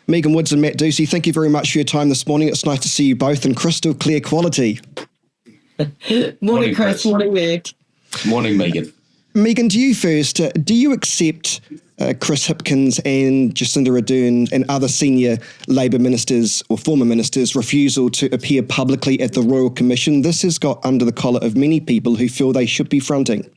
Megan Woods and Matt Ducey, thank you very much for your time this morning. It's nice to see you both in crystal clear quality. Morning, Chris. Morning, Matt. Morning, Megan. Megan, to you first. Do you accept Chris Hipkins and Jacinda Ardern and other senior Labour ministers or former ministers' refusal to appear publicly at the Royal Commission? This has got under the collar of many people who feel they should be fronting.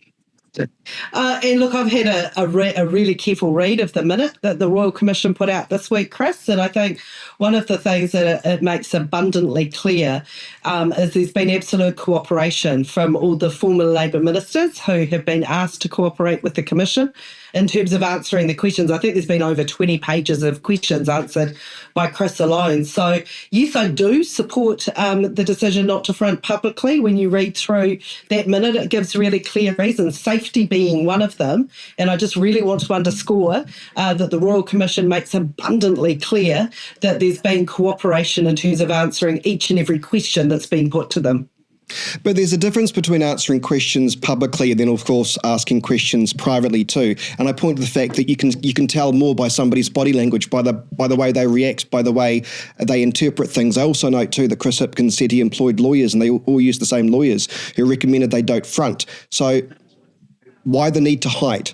And look, I've had a really careful read of the minute that the Royal Commission put out this week, Chris, and I think one of the things that it makes abundantly clear is there's been absolute cooperation from all the former Labour ministers who have been asked to cooperate with the Commission in terms of answering the questions. I think there's been over 20 pages of questions answered by Chris alone. So, yes, I do support the decision not to front publicly. When you read through that minute, it gives really clear reasons, safety being one of them. And I just really want to underscore that the Royal Commission makes abundantly clear that there's been cooperation in terms of answering each and every question that's been put to them. But there's a difference between answering questions publicly and then, of course, asking questions privately too. And I point to the fact that you can tell more by somebody's body language, by the way they react, by the way they interpret things. I also note too that Chris Hipkins said he employed lawyers, and they all use the same lawyers who recommended they don't front. So why the need to hide?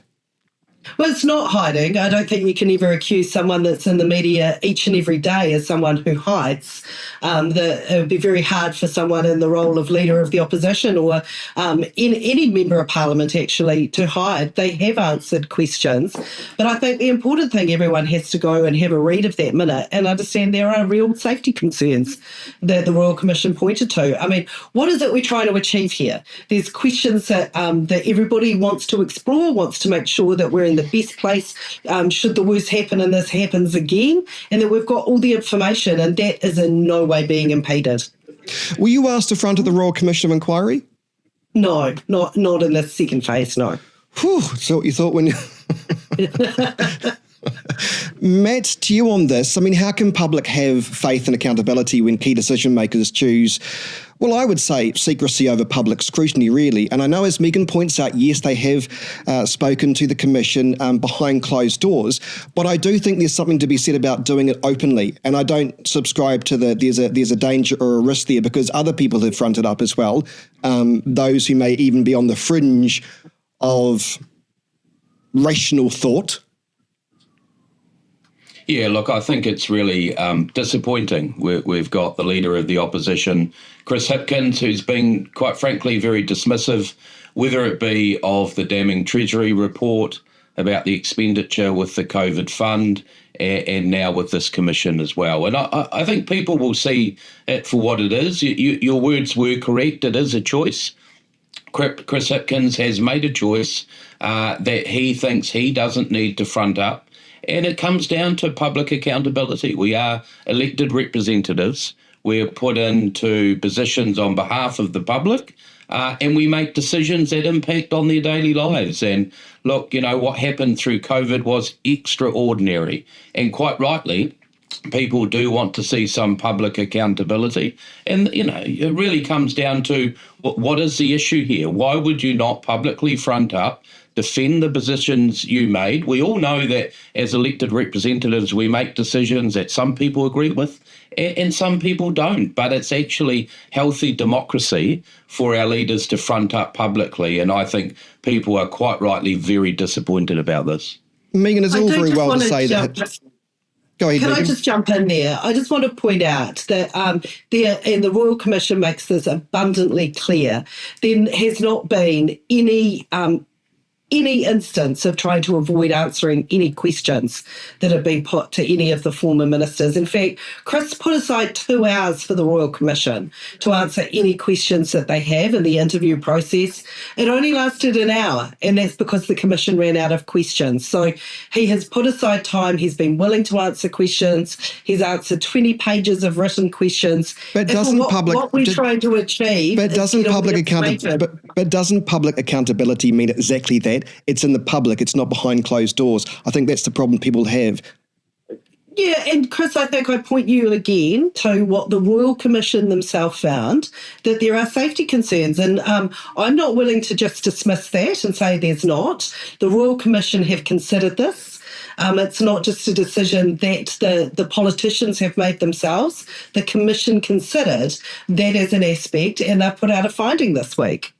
Well, it's not hiding. I don't think you can ever accuse someone that's in the media each and every day as someone who hides. It would be very hard for someone in the role of leader of the opposition or in any member of parliament actually to hide. They have answered questions. But I think the important thing, everyone has to go and have a read of that minute and understand there are real safety concerns that the Royal Commission pointed to. I mean, what is it we're trying to achieve here? There's questions that everybody wants to explore, wants to make sure that we're in the best place should the worst happen and this happens again, and that we've got all the information, and that is in no way being impeded. Were you asked to front of the Royal Commission of Inquiry? No, not in the second phase, no. Whew, so what you thought when you... Matt, to you on this, I mean, how can public have faith and accountability when key decision makers choose, well, I would say secrecy over public scrutiny, really? And I know, as Megan points out, yes, they have spoken to the Commission behind closed doors, but I do think there's something to be said about doing it openly. And I don't subscribe to there's a danger or a risk there, because other people have fronted up as well, those who may even be on the fringe of rational thought. Yeah, look, I think it's really disappointing. We've got the leader of the opposition, Chris Hipkins, who's been, quite frankly, very dismissive, whether it be of the damning Treasury report about the expenditure with the COVID fund and now with this commission as well. And I think people will see it for what it is. Your words were correct. It is a choice. Chris Hipkins has made a choice that he thinks he doesn't need to front up. And it comes down to public accountability. We are elected representatives. We're put into positions on behalf of the public, and we make decisions that impact on their daily lives. And look, what happened through COVID was extraordinary. And quite rightly, people do want to see some public accountability. And, it really comes down to what is the issue here? Why would you not publicly front up, defend the positions you made? We all know that as elected representatives, we make decisions that some people agree with and some people don't. But it's actually healthy democracy for our leaders to front up publicly. And I think people are quite rightly very disappointed about this. Megan, it's all very well to say that... Go ahead, Megan. I just jump in there? I just want to point out that and the Royal Commission makes this abundantly clear, there has not been any instance of trying to avoid answering any questions that have been put to any of the former ministers. In fact, Chris put aside 2 hours for the Royal Commission to answer any questions that they have in the interview process. It only lasted an hour, and that's because the Commission ran out of questions. So he has put aside time. He's been willing to answer questions. He's answered 20 pages of written questions. But doesn't what we're trying to achieve? But doesn't public accountability mean exactly that? It's in the public. It's not behind closed doors. I think that's the problem people have. Yeah, and Chris, I think I point you again to what the Royal Commission themselves found, that there are safety concerns. And I'm not willing to just dismiss that and say there's not. The Royal Commission have considered this. It's not just a decision that the politicians have made themselves. The Commission considered that as an aspect, and they've put out a finding this week.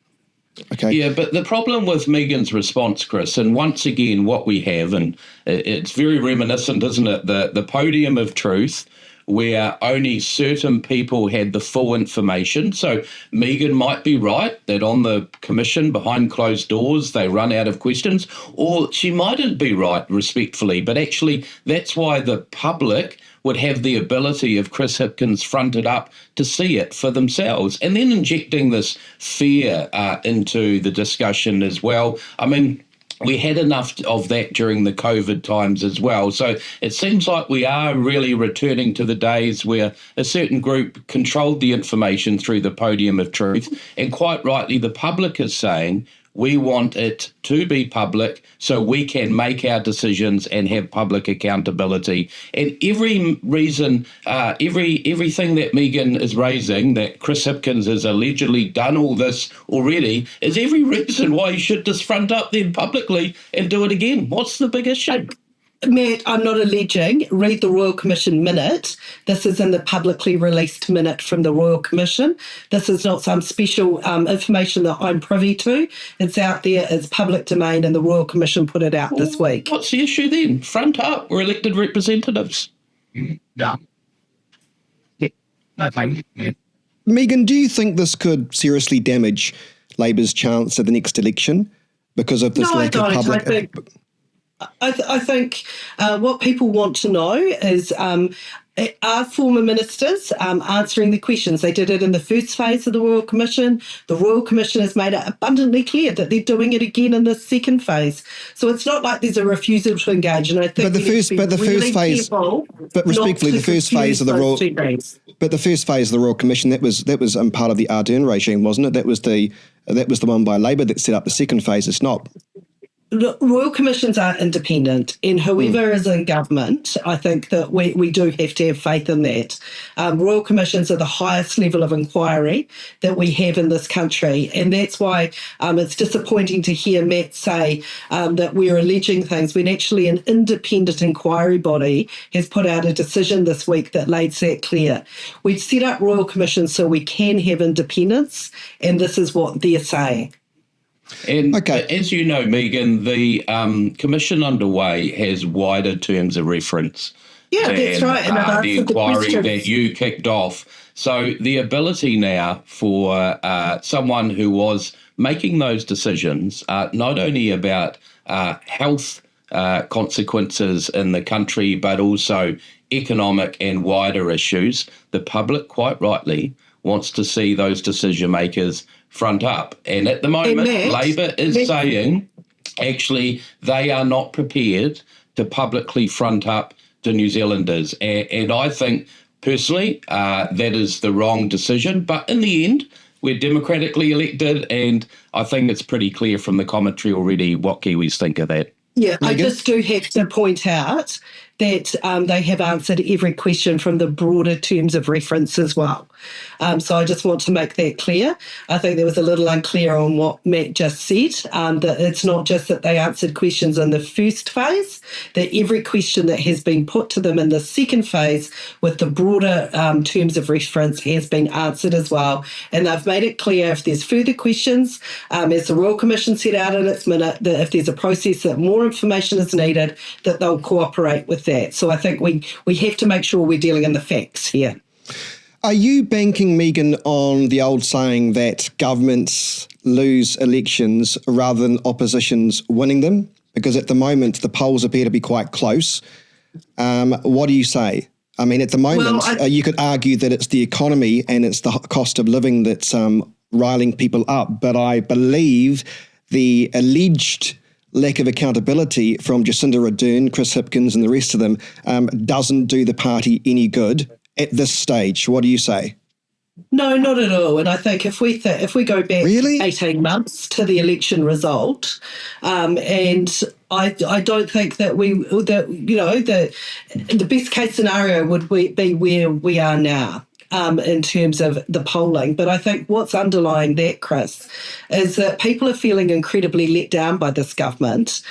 Okay. Yeah, but the problem with Megan's response, Chris, and once again, what we have, and it's very reminiscent, isn't it? The podium of truth, where only certain people had the full information. So Megan might be right that on the Commission, behind closed doors, they run out of questions, or she mightn't be right, respectfully, but actually that's why the public would have the ability, if Chris Hipkins fronted up, to see it for themselves, and then injecting this fear into the discussion as well. I mean, we had enough of that during the COVID times as well. So it seems like we are really returning to the days where a certain group controlled the information through the podium of truth. And quite rightly, the public is saying, we want it to be public so we can make our decisions and have public accountability. And every reason, everything that Megan is raising, that Chris Hipkins has allegedly done all this already, is every reason why he should just front up then publicly and do it again. What's the big issue? Matt, I'm not alleging. Read the Royal Commission minute. This is in the publicly released minute from the Royal Commission. This is not some special information that I'm privy to. It's out there, it's public domain, and the Royal Commission put it out this week. What's the issue then? Front up. We're elected representatives. Yeah. Megan, do you think this could seriously damage Labour's chance at the next election because of this lack of public? I think what people want to know is are former ministers answering the questions. They did it in the first phase of the Royal Commission. The Royal Commission has made it abundantly clear that they're doing it again in the second phase. So it's not like there's a refusal to engage. And I think the first phase of the Royal Commission, that was part of the Ardern regime, wasn't it? That was the one by Labour that set up the second phase. It's not. The Royal Commissions are independent, and whoever is in government, I think that we do have to have faith in that. Royal Commissions are the highest level of inquiry that we have in this country, and that's why it's disappointing to hear Matt say that we're alleging things when actually an independent inquiry body has put out a decision this week that lays that clear. We've set up Royal Commissions so we can have independence, and this is what they're saying. And as you know, Megan, the commission underway has wider terms of reference. Yeah, that's right. And the inquiry that you kicked off. So the ability now for someone who was making those decisions, not only about health consequences in the country, but also economic and wider issues, the public, quite rightly, wants to see those decision makers front up. And at the moment, Labour is saying, actually, they are not prepared to publicly front up to New Zealanders. And I think, personally, that is the wrong decision. But in the end, we're democratically elected, and I think it's pretty clear from the commentary already what Kiwis think of that. Yeah, Megan? I just do have to point out that they have answered every question from the broader terms of reference as well. So I just want to make that clear. I think there was a little unclear on what Matt just said, that it's not just that they answered questions in the first phase, that every question that has been put to them in the second phase with the broader terms of reference has been answered as well. And they've made it clear if there's further questions, as the Royal Commission set out in its minute, that if there's a process that more information is needed, that they'll cooperate with that. So I think we have to make sure we're dealing in the facts here. Are you banking, Megan, on the old saying that governments lose elections rather than oppositions winning them? Because at the moment, the polls appear to be quite close. What do you say? I mean, at the moment, you could argue that it's the economy and it's the cost of living that's riling people up. But I believe the alleged lack of accountability from Jacinda Ardern, Chris Hipkins and the rest of them doesn't do the party any good at this stage. What do you say? No, not at all. And I think if we go back 18 months to the election result, and I don't think that the best case scenario would be where we are now. in terms of the polling. But I think what's underlying that, Chris, is that people are feeling incredibly let down by this government.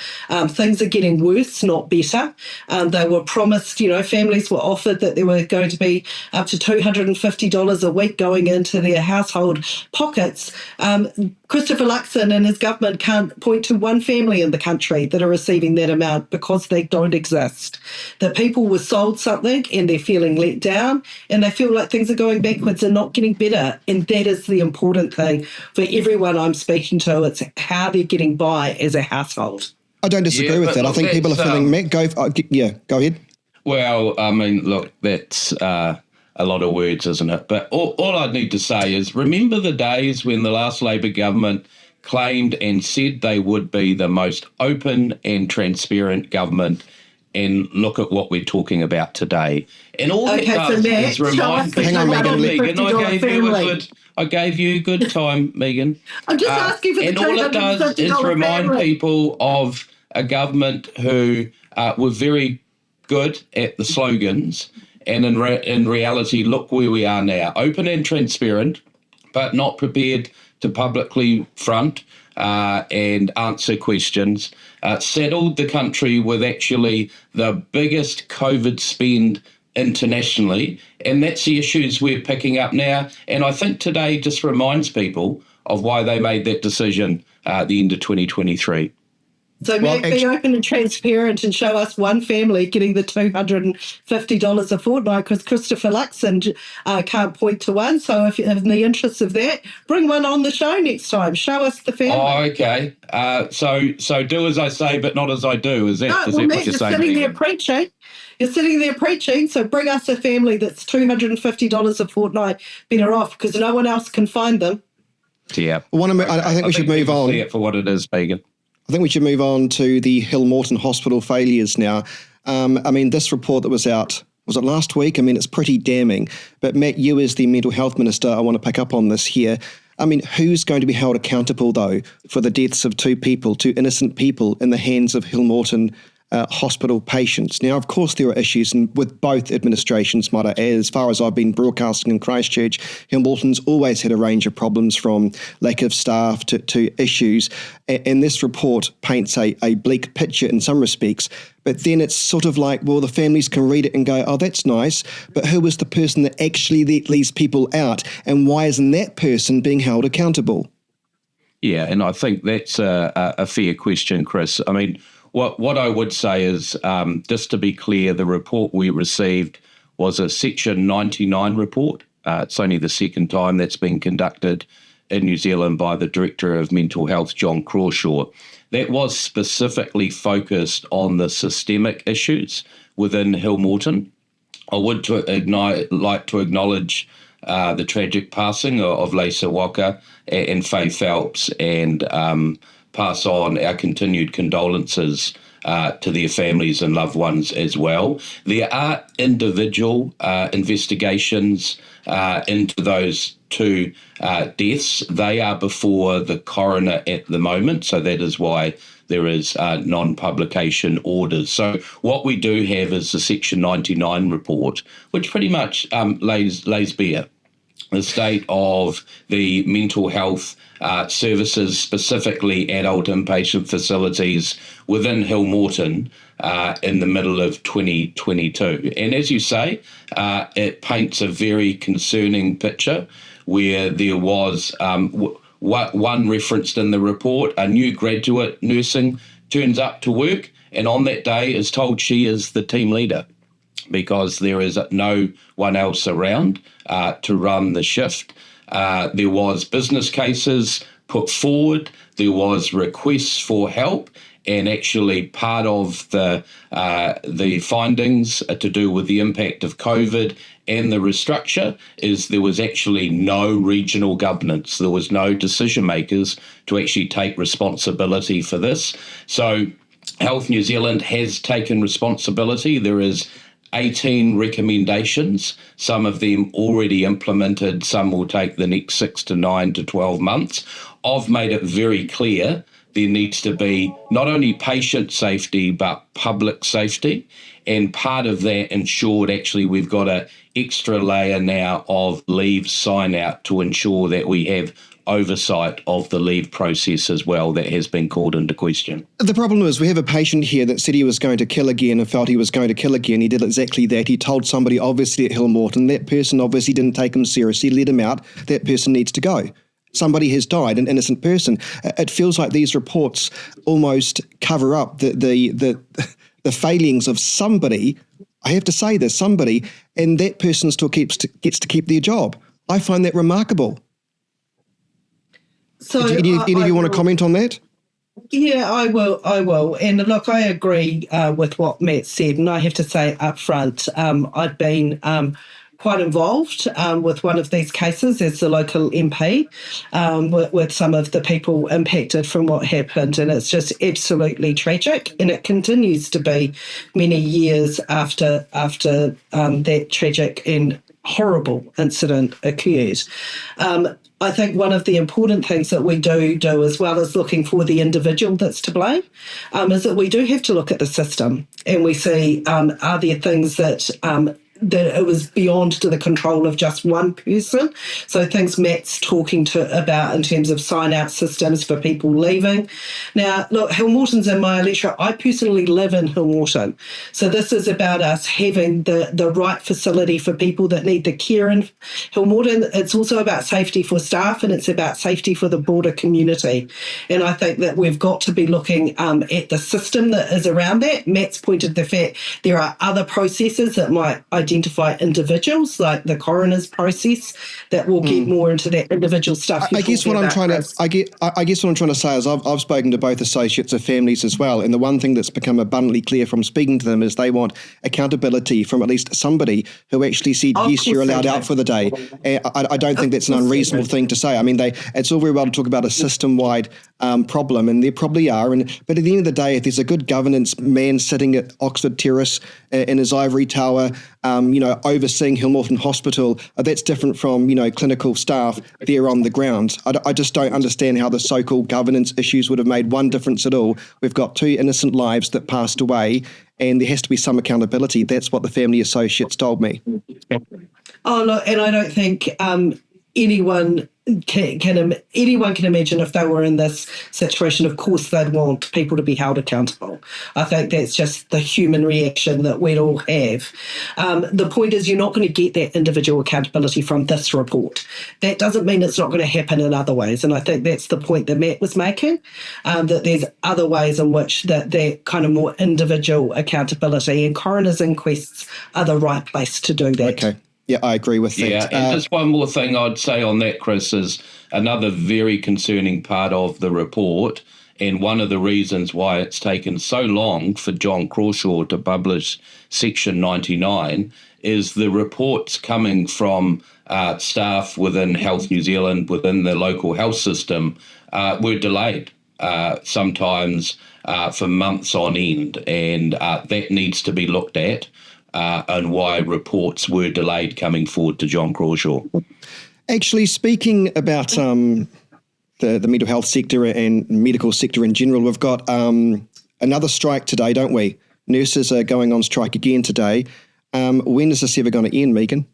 Things are getting worse, not better. They were promised, families were offered that there were going to be up to $250 a week going into their household pockets. Christopher Luxon and his government can't point to one family in the country that are receiving that amount because they don't exist. The people were sold something and they're feeling let down and they feel like things are going backwards and not getting better. And that is the important thing for everyone I'm speaking to. It's how they're getting by as a household. I don't disagree with that. I think people are feeling... go ahead. Well, I mean, look, that's a lot of words, isn't it? But all I need to say is remember the days when the last Labor government claimed and said they would be the most open and transparent government, and look at what we're talking about today. And all that does is remind people... Hang on, Megan. I gave you a good time, Megan. I'm just asking for the $250 and all it does is remind people of a government who were very good at the slogans, and in reality, look where we are now. Open and transparent, but not prepared to publicly front and answer questions. Settled the country with actually the biggest COVID spend internationally, and that's the issues we're picking up now. And I think today just reminds people of why they made that decision at the end of 2023. So be open and transparent and show us one family getting the $250 a fortnight, because Christopher Luxon can't point to one. So if in the interest of that, bring one on the show next time. Show us the family. Oh, okay. So do as I say, but not as I do. Is that what you're saying? You're sitting there preaching, so bring us a family that's $250 a fortnight better off, because no one else can find them. Yeah. I think we should move on. See it for what it is, Megan. I think we should move on to the Hill Morton Hospital failures now. This report that was out, was it last week? It's pretty damning. But Matt, you as the Mental Health Minister, I want to pick up on this here. Who's going to be held accountable, though, for the deaths of two innocent people in the hands of Hill Morton hospital patients? Now, of course, there are issues with both administrations, Mara. As far as I've been broadcasting in Christchurch, Hill Morton's always had a range of problems, from lack of staff to issues. And this report paints a bleak picture in some respects. But then it's sort of like, well, the families can read it and go, oh, that's nice. But who was the person that actually let these people out? And why isn't that person being held accountable? Yeah, and I think that's a fair question, Chris. What I would say is, just to be clear, the report we received was a Section 99 report. It's only the second time that's been conducted in New Zealand by the Director of Mental Health, John Crawshaw. That was specifically focused on the systemic issues within Hill Morton. I would like to acknowledge the tragic passing of Lisa Walker and Faye Phelps, and pass on our continued condolences to their families and loved ones as well. There are individual investigations into those two deaths. They are before the coroner at the moment, so that is why there is non-publication orders. So what we do have is the Section 99 report, which pretty much lays bare the state of the mental health services, specifically adult inpatient facilities within Hill Morton in the middle of 2022. And as you say, it paints a very concerning picture, where there was one referenced in the report: a new graduate nursing turns up to work and on that day is told she is the team leader, because there is no one else around to run the shift. There was business cases put forward, there was requests for help, and actually part of the findings to do with the impact of COVID and the restructure is there was actually no regional governance. There was no decision makers to actually take responsibility for this. So Health New Zealand has taken responsibility. There is 18 recommendations, some of them already implemented, some will take the next 6 to 9 to 12 months. I've made it very clear there needs to be not only patient safety but public safety, and part of that ensured actually we've got an extra layer now of leave sign out to ensure that we have oversight of the leave process as well that has been called into question. The problem is we have a patient here that said he was going to kill again and felt he was going to kill again. He did exactly that. He told somebody obviously at Hill Morton. That person obviously didn't take him seriously, let him out. That person needs to go. Somebody has died, an innocent person. It feels like these reports almost cover up the failings of somebody. I have to say this, somebody, and that person still gets to keep their job. I find that remarkable. So any of you want to comment on that? Yeah, I will. And look, I agree with what Matt said. And I have to say up front, I'd been quite involved with one of these cases as the local MP with some of the people impacted from what happened. And it's just absolutely tragic. And it continues to be many years after that tragic and horrible incident occurred. I think one of the important things that we do as well as looking for the individual that's to blame is that we do have to look at the system and we see are there things that it was beyond to the control of just one person. So things Matt's talking about in terms of sign-out systems for people leaving. Now, look, Hill Morton's in my electorate. I personally live in Hill Morton. So this is about us having the right facility for people that need the care in Hill Morton. It's also about safety for staff and it's about safety for the broader community. And I think that we've got to be looking at the system that is around that. Matt's pointed the fact there are other processes that might identify individuals, like the coroner's process, that will get more into that individual stuff. I guess what I'm trying to say is I've spoken to both associates of families as well, and the one thing that's become abundantly clear from speaking to them is they want accountability from at least somebody who actually said, yes, you're allowed out for the day. I don't think that's an unreasonable thing to say. I mean, it's all very well to talk about a system-wide problem, and there probably are, but at the end of the day, if there's a good governance man sitting at Oxford Terrace in his ivory tower, overseeing Hill Morton Hospital, that's different from, clinical staff there on the ground. I just don't understand how the so-called governance issues would have made one difference at all. We've got 2 innocent lives that passed away, and there has to be some accountability. That's what the family associates told me. Oh, look, and I don't think anyone can imagine if they were in this situation, of course they'd want people to be held accountable. I think that's just the human reaction that we'd all have. The point is you're not going to get that individual accountability from this report. That doesn't mean it's not going to happen in other ways, and I think that's the point that Matt was making, that there's other ways in which that kind of more individual accountability, and coroner's inquests are the right place to do that. Okay. Yeah, I agree with that. Yeah, and just one more thing I'd say on that, Chris, is another very concerning part of the report, and one of the reasons why it's taken so long for John Crawshaw to publish Section 99 is the reports coming from staff within Health New Zealand, within the local health system, were delayed, sometimes for months on end, and that needs to be looked at. And why reports were delayed coming forward to John Crawshaw. Actually, speaking about the mental health sector and medical sector in general, we've got another strike today, don't we? Nurses are going on strike again today. When is this ever going to end, Megan?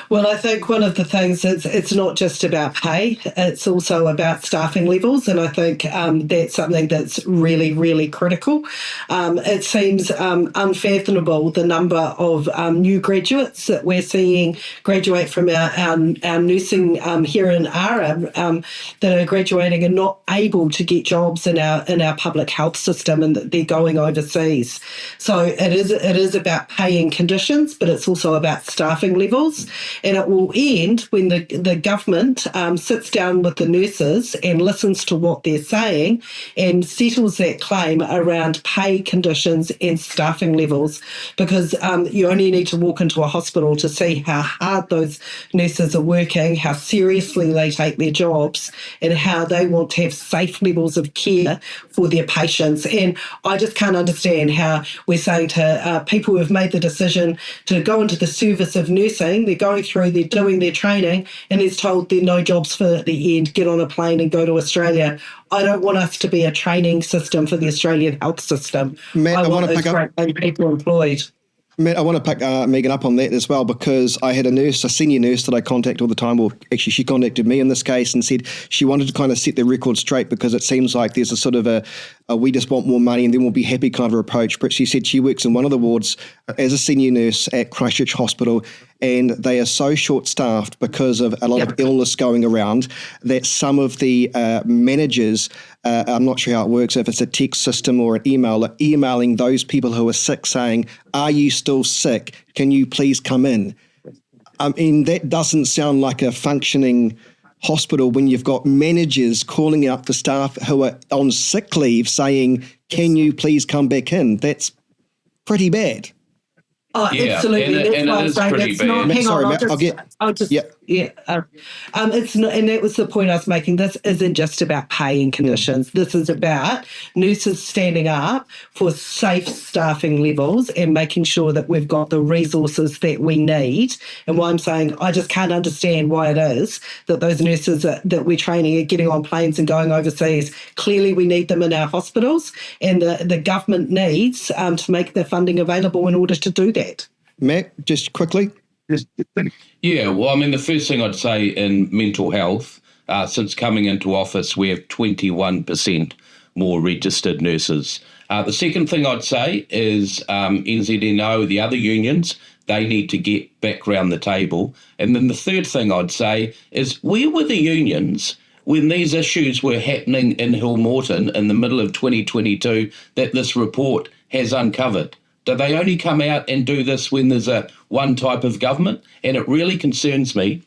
Well, I think one of the things is it's not just about pay, it's also about staffing levels, and I think that's something that's really, really critical. It seems unfathomable the number of new graduates that we're seeing graduate from our nursing here in Ara that are graduating and not able to get jobs in our public health system, and that they're going overseas. So it is about paying conditions, but it's also about staffing levels. And it will end when the government sits down with the nurses and listens to what they're saying and settles that claim around pay conditions and staffing levels, because you only need to walk into a hospital to see how hard those nurses are working, how seriously they take their jobs, and how they want to have safe levels of care for their patients. And I just can't understand how we're saying to people who have made the decision to go into the service of nursing they're going through, they're doing their training, and is told there are no jobs for the end, get on a plane and go to Australia. I don't want us to be a training system for the Australian health system. Matt, I want want to those pick up great people employed. Matt, I want to pick Megan up on that as well, because I had a senior nurse that I contact all the time, or actually she contacted me in this case and said she wanted to kind of set the record straight, because it seems like there's a sort of a we just want more money and then we'll be happy kind of approach. But she said she works in one of the wards as a senior nurse at Christchurch Hospital, and they are so short-staffed because of a lot of illness going around that some of the managers, I'm not sure how it works, if it's a text system or an email, are emailing those people who are sick saying, are you still sick? Can you please come in? I mean, that doesn't sound like a functioning hospital when you've got managers calling out the staff who are on sick leave saying, can you please come back in? That's pretty bad. Oh, Yeah, absolutely. and it is pretty bad. Hang Sorry, on, Matt, I'll just it's not, and that was the point I was making. This isn't just about pay and conditions. This is about nurses standing up for safe staffing levels and making sure that we've got the resources that we need. And why I'm saying I just can't understand why it is that those nurses that we're training are getting on planes and going overseas. Clearly, we need them in our hospitals, and the government needs to make the funding available in order to do that. Matt, just quickly. Yeah, well, I mean, the first thing I'd say in mental health, since coming into office, we have 21% more registered nurses. The second thing I'd say is NZNO, the other unions, they need to get back round the table. And then the third thing I'd say is, where were the unions when these issues were happening in Hill Morton in the middle of 2022 that this report has uncovered? Do they only come out and do this when there's one type of government? And it really concerns me.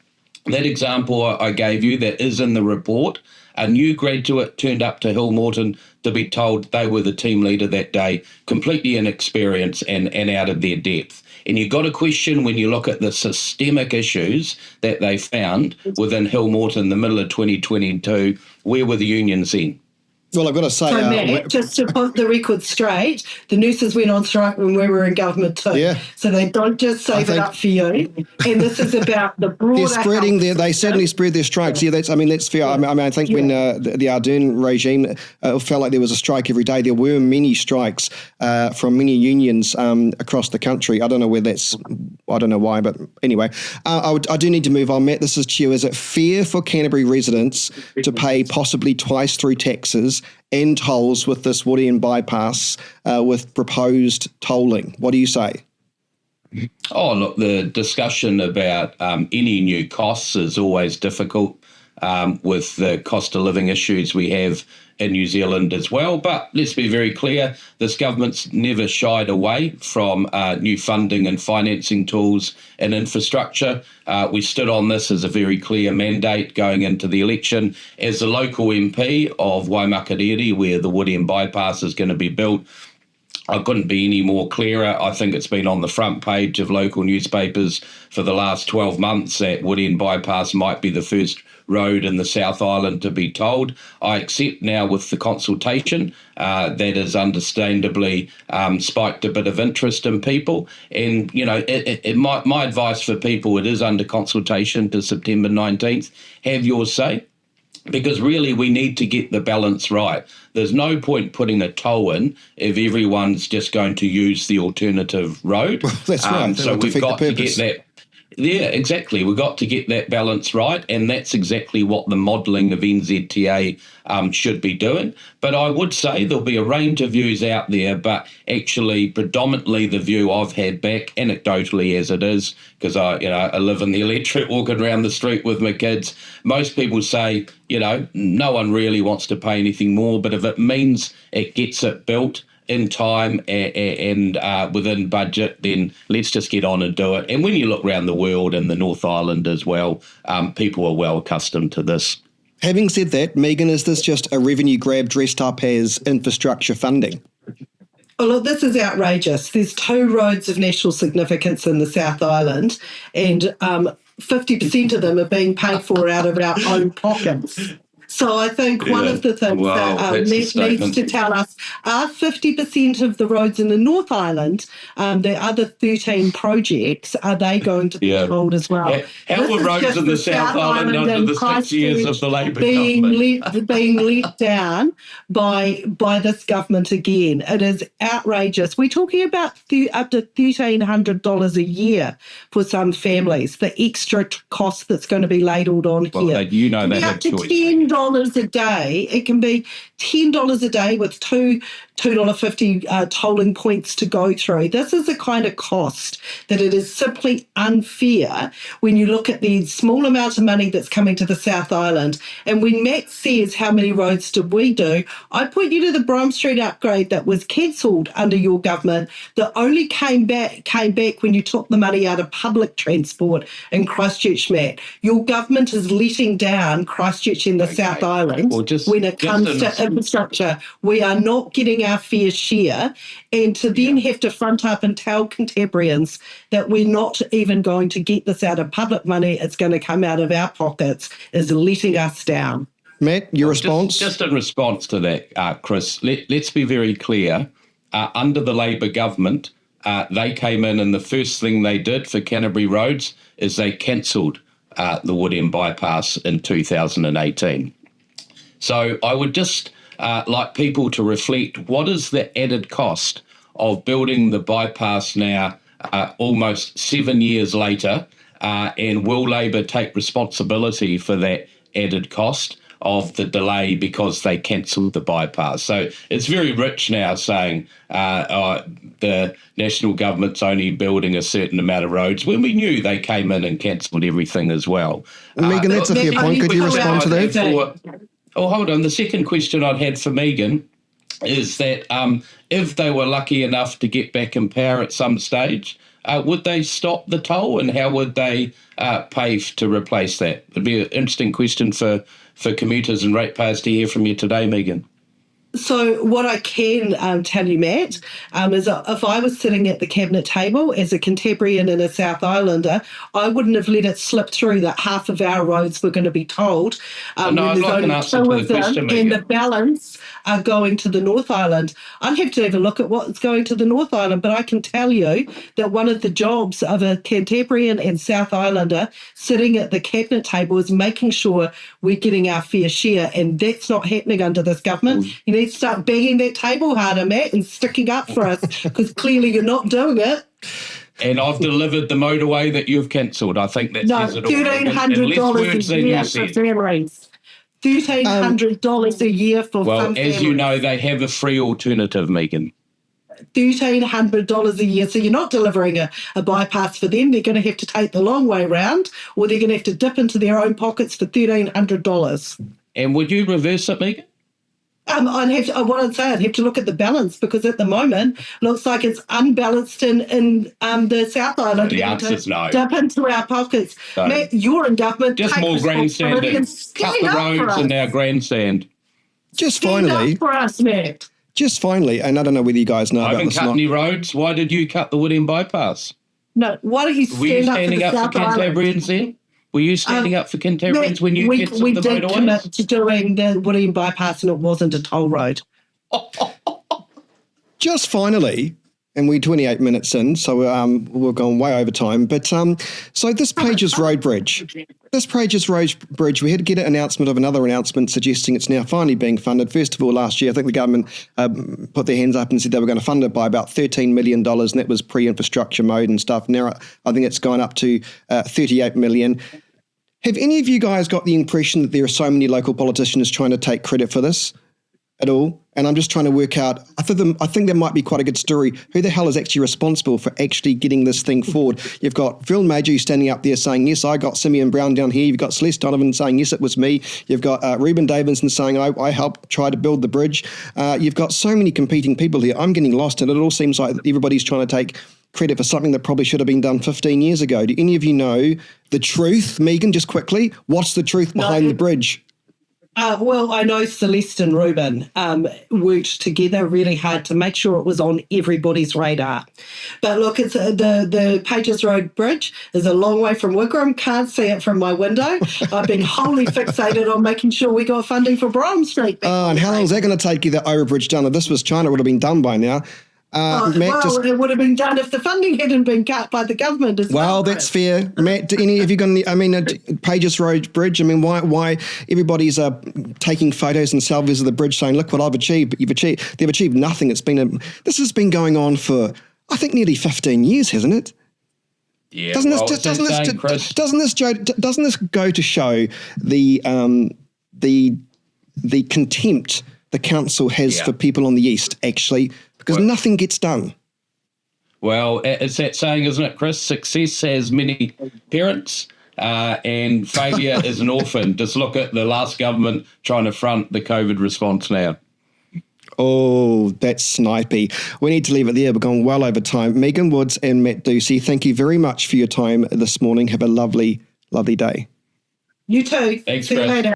That example I gave you that is in the report, a new graduate turned up to Hill Morton to be told they were the team leader that day, completely inexperienced and out of their depth. And you've got to question, when you look at the systemic issues that they found within Hill Morton in the middle of 2022, where were the unions then? Well, I've got to say... So, Matt, just to put the record straight, the nurses went on strike when we were in government too. Yeah. So they don't just save it up for you. And this is about the broader... They're spreading they certainly spread their strikes. Yeah, that's fair. I think when the Ardern regime, it felt like there was a strike every day. There were many strikes from many unions across the country. I don't know I don't know why, but anyway. I do need to move on. Matt, this is to you. Is it fair for Canterbury residents to pay possibly twice through taxes and tolls with this Woodian bypass with proposed tolling? What do you say? Oh, look, the discussion about any new costs is always difficult with the cost of living issues we have in New Zealand as well. But let's be very clear, this government's never shied away from new funding and financing tools and infrastructure. We stood on this as a very clear mandate going into the election. As the local MP of Waimakariri, where the Woodian bypass is going to be built, I couldn't be any more clearer. I think it's been on the front page of local newspapers for the last 12 months that Woodian bypass might be the first road in the South Island to be tolled. I accept now with the consultation that has understandably spiked a bit of interest in people. And, you know, my advice for people, it is under consultation to September 19th. Have your say. Because really we need to get the balance right. There's no point putting a toll in if everyone's just going to use the alternative road. Well, that's right. So we've got to get that. Yeah, exactly. We've got to get that balance right, and that's exactly what the modelling of NZTA should be doing. But I would say there'll be a range of views out there, but actually predominantly the view I've had back, anecdotally as it is, because I live in the electorate walking around the street with my kids, most people say, no one really wants to pay anything more, but if it means it gets it built in time and within budget, then let's just get on and do it. And when you look around the world and the North Island as well, people are well accustomed to this. Having said that, Megan, is this just a revenue grab dressed up as infrastructure funding? Oh, look, this is outrageous. There's 2 roads of national significance in the South Island, and 50% of them are being paid for out of our own pockets. So I think one of the things Wow, that that's a needs statement. to tell us are 50% of the roads in the North Island, the other 13 projects, are they going to be Yeah. told as well? How This were is roads just in the South Island under and the 6 years of the Labour government? being let down by this government again. It is outrageous. We're talking about up to $1,300 a year for some families, the extra cost that's going to be ladled on Well, here. you know they have Up to choice. $10 a day. It can be $10 a day with $2.50 tolling points to go through. This is the kind of cost that it is simply unfair when you look at the small amount of money that's coming to the South Island. And when Matt says how many roads did we do, I point you to the Brom Street upgrade that was cancelled under your government that only came back when you took the money out of public transport in Christchurch, Matt. Your government is letting down Christchurch in the South Island when it comes to infrastructure. We are not getting our fair share, and to then have to front up and tell Cantabrians that we're not even going to get this out of public money, it's going to come out of our pockets, is letting us down. Matt, your response? Just in response to that, Chris, let's be very clear. Under the Labour government, they came in and the first thing they did for Canterbury roads is they cancelled the Wood End bypass in 2018. So I would just like people to reflect, what is the added cost of building the bypass now almost 7 years later, and will Labour take responsibility for that added cost of the delay because they cancelled the bypass? So it's very rich now saying the national government's only building a certain amount of roads when we knew they came in and cancelled everything as well. Megan, that's a fair point. Could you respond to that? Hold on. The second question I'd had for Megan is that if they were lucky enough to get back in power at some stage, would they stop the toll, and how would they pay to replace that? It'd be an interesting question for commuters and ratepayers to hear from you today, Megan. So what I can tell you, Matt, is if I was sitting at the cabinet table as a Cantabrian and a South Islander, I wouldn't have let it slip through that half of our roads were going to be tolled. No, I'd like an answer to the question, and the balance are going to the North Island. I'd have to have a look at what's going to the North Island, but I can tell you that one of the jobs of a Cantabrian and South Islander sitting at the cabinet table is making sure we're getting our fair share, and that's not happening under this government. You need to start banging that table harder, Matt, and sticking up for us, because clearly you're not doing it. And I've delivered the motorway that you've cancelled. I think that says it all. $1,300 a year for families. $1,300 a year for well, some families. as you know, they have a free alternative, Megan. $1,300 a year. So you're not delivering a bypass for them. They're going to have to take the long way round, or they're going to have to dip into their own pockets for $1,300. And would you reverse it, Megan? I'd have to look at the balance, because at the moment looks like it's unbalanced in the South Island. The answer's no. Dip into our pockets. So, Matt, you're in government. Just more grandstanding. Cut the roads and our grandstand. Just finally, up for us, Matt. Just finally, and I don't know whether you guys know I about this haven't or cut not. any roads. Why did you cut the Wood End bypass? No, why don't you Were you stand standing up up for for the South Island? Cantabrians then? Were you standing up for Cantabrians when you cancelled the We did motorways? commit to doing the Wood End bypass, and it wasn't a toll road. Just finally, and we're 28 minutes in, so we're going way over time. But so this Pages Road Bridge. This Pages Road Bridge, we had to get an announcement of another announcement suggesting it's now finally being funded. First of all, last year, I think the government put their hands up and said they were going to fund it by about $13 million, and that was pre-infrastructure mode and stuff. Now I think it's gone up to $38 million. Have any of you guys got the impression that there are so many local politicians trying to take credit for this at all? And I'm just trying to work out, I think there might be quite a good story. Who the hell is actually responsible for actually getting this thing forward? You've got Phil Major standing up there saying, yes, I got Simeon Brown down here. You've got Celeste Donovan saying, yes, it was me. You've got Reuben Davidson saying, I helped try to build the bridge. You've got so many competing people here. I'm getting lost, and it all seems like everybody's trying to take credit for something that probably should have been done 15 years ago. Do any of you know the truth? Megan, just quickly, what's the truth behind the bridge? Well, I know Celeste and Ruben worked together really hard to make sure it was on everybody's radar. But look, it's the Pages Road Bridge is a long way from Wigram. Can't see it from my window. I've been wholly fixated on making sure we got funding for Brougham Street. Oh, and how long is that going to take you, that overbridge done? If this was China, it would have been done by now. Matt, it would have been done if the funding hadn't been cut by the government as well. Well, that's fair. Matt, have you got any, Pages Road Bridge, why everybody's taking photos and selfies of the bridge saying, look what I've achieved, but they've achieved nothing. This has been going on for, I think, nearly 15 years, hasn't it? Yeah. Doesn't this go to show the contempt the council has for people on the east, actually, because nothing gets done? Well, it's that saying, isn't it, Chris? Success has many parents and failure is an orphan. Just look at the last government trying to front the COVID response now. Oh, that's snipey. We need to leave it there. We're going well over time. Megan Woods and Matt Ducey, thank you very much for your time this morning. Have a lovely, lovely day. You too. Thanks, See you Chris. later.